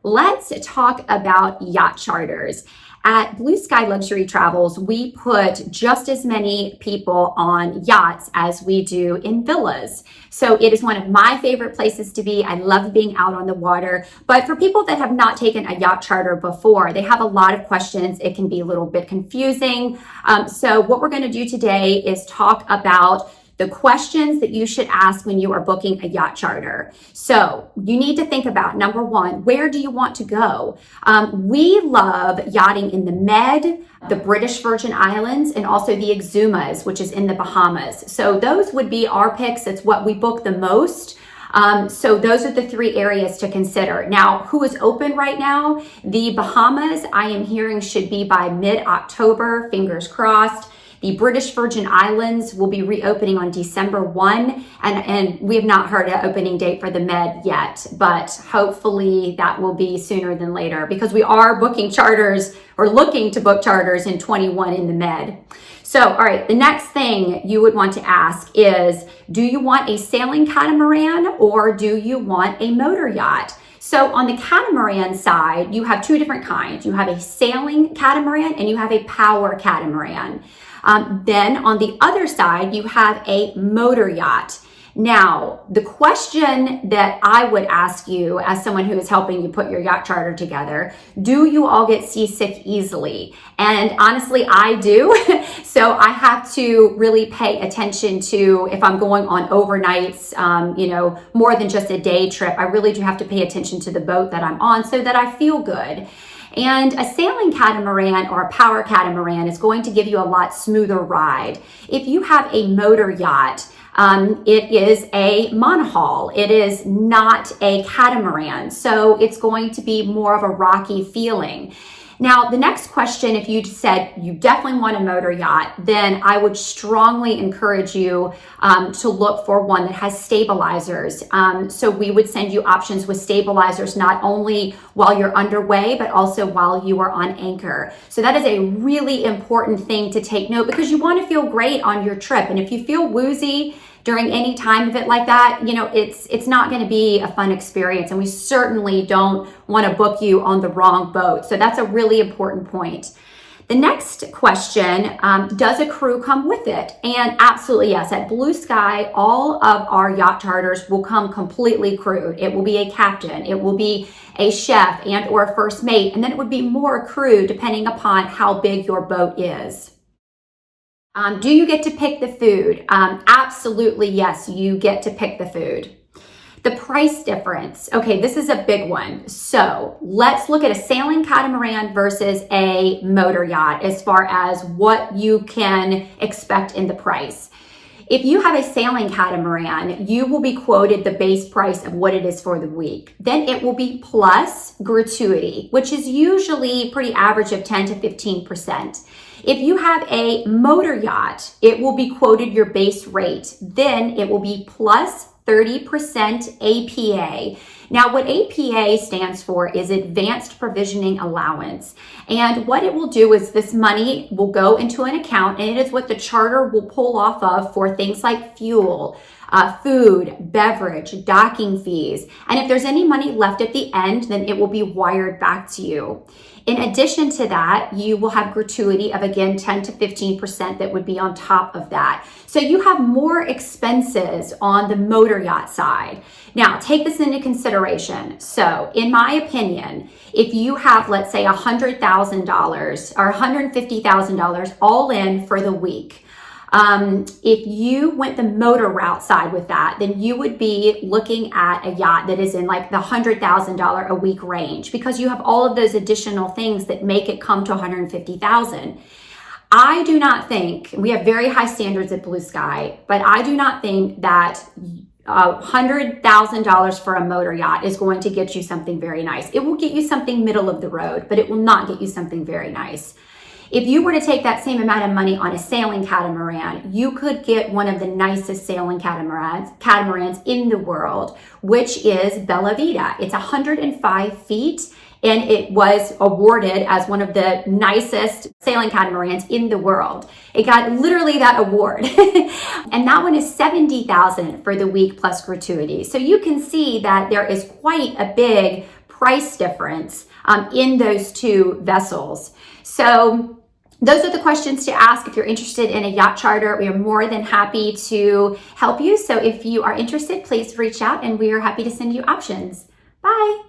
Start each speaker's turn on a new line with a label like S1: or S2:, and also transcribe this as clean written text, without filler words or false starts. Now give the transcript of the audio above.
S1: let's talk about yacht charters. At Blue Sky Luxury Travels, we put just as many people on yachts as we do in villas. So it is one of my favorite places to be. I love being out on the water. But for people that have not taken a yacht charter before, they have a lot of questions. It can be a little bit confusing. So what we're going to do today is talk about the questions that you should ask when you are booking a yacht charter. So you need to think about, number one, where do you want to go? We love yachting in the Med, the British Virgin Islands, and also the Exumas, which is in the Bahamas. So those would be our picks. It's what we book the most. So those are the three areas to consider. Now, who is open right now? The Bahamas, I am hearing, should be by mid-October, fingers crossed. The British Virgin Islands will be reopening on December 1, and we have not heard an opening date for the Med yet, but hopefully that will be sooner than later because we are booking charters or looking to book charters in 21 in the Med. So, all right, the next thing you would want to ask is, do you want a sailing catamaran or do you want a motor yacht? So on the catamaran side, you have two different kinds. You have a sailing catamaran and you have a power catamaran. Then on the other side, you have a motor yacht. Now, the question that I would ask you as someone who is helping you put your yacht charter together, do you all get seasick easily? And honestly, I do. So I have to really pay attention to if I'm going on overnights, more than just a day trip. I really do have to pay attention to the boat that I'm on so that I feel good. And a sailing catamaran or a power catamaran is going to give you a lot smoother ride. If you have a motor yacht, it is a monohull. It is not a catamaran. So it's going to be more of a rocky feeling. Now, the next question, if you said you definitely want a motor yacht, then I would strongly encourage you to look for one that has stabilizers. So we would send you options with stabilizers, not only while you're underway, but also while you are on anchor. So that is a really important thing to take note because you want to feel great on your trip. And if you feel woozy during any time of it like that, it's not going to be a fun experience. And we certainly don't want to book you on the wrong boat. So that's a really important point. The next question, does a crew come with it? And absolutely yes. At Blue Sky, all of our yacht charters will come completely crewed. It will be a captain, it will be a chef and or a first mate, and then it would be more crew depending upon how big your boat is. Do you get to pick the food? Absolutely, yes, you get to pick the food. The price difference. Okay, this is a big one. So let's look at a sailing catamaran versus a motor yacht as far as what you can expect in the price. If you have a sailing catamaran, you will be quoted the base price of what it is for the week. Then it will be plus gratuity, which is usually pretty average of 10 to 15%. If you have a motor yacht, it will be quoted your base rate. Then it will be plus 30% APA. Now, what APA stands for is Advanced Provisioning Allowance. And what it will do is this money will go into an account, and it is what the charter will pull off of for things like fuel, food, beverage, docking fees. And if there's any money left at the end, then it will be wired back to you. In addition to that, you will have gratuity of, again, 10 to 15% that would be on top of that. So you have more expenses on the motor yacht side. Now, take this into consideration. So in my opinion, if you have, let's say, $100,000 or $150,000 all in for the week, if you went the motor route side with that, then you would be looking at a yacht that is in like the $100,000 a week range because you have all of those additional things that make it come to $150,000. I do not think, we have very high standards at Blue Sky, but I do not think that $100,000 for a motor yacht is going to get you something very nice. It will get you something middle of the road, but it will not get you something very nice. If you were to take that same amount of money on a sailing catamaran, you could get one of the nicest sailing catamarans in the world, which is Bella Vita. It's 105 feet, and it was awarded as one of the nicest sailing catamarans in the world. It got literally that award. And that one is $70,000 for the week plus gratuity. So you can see that there is quite a big price difference in those two vessels. So those are the questions to ask if you're interested in a yacht charter. We are more than happy to help you. So if you are interested, please reach out and we are happy to send you options. Bye.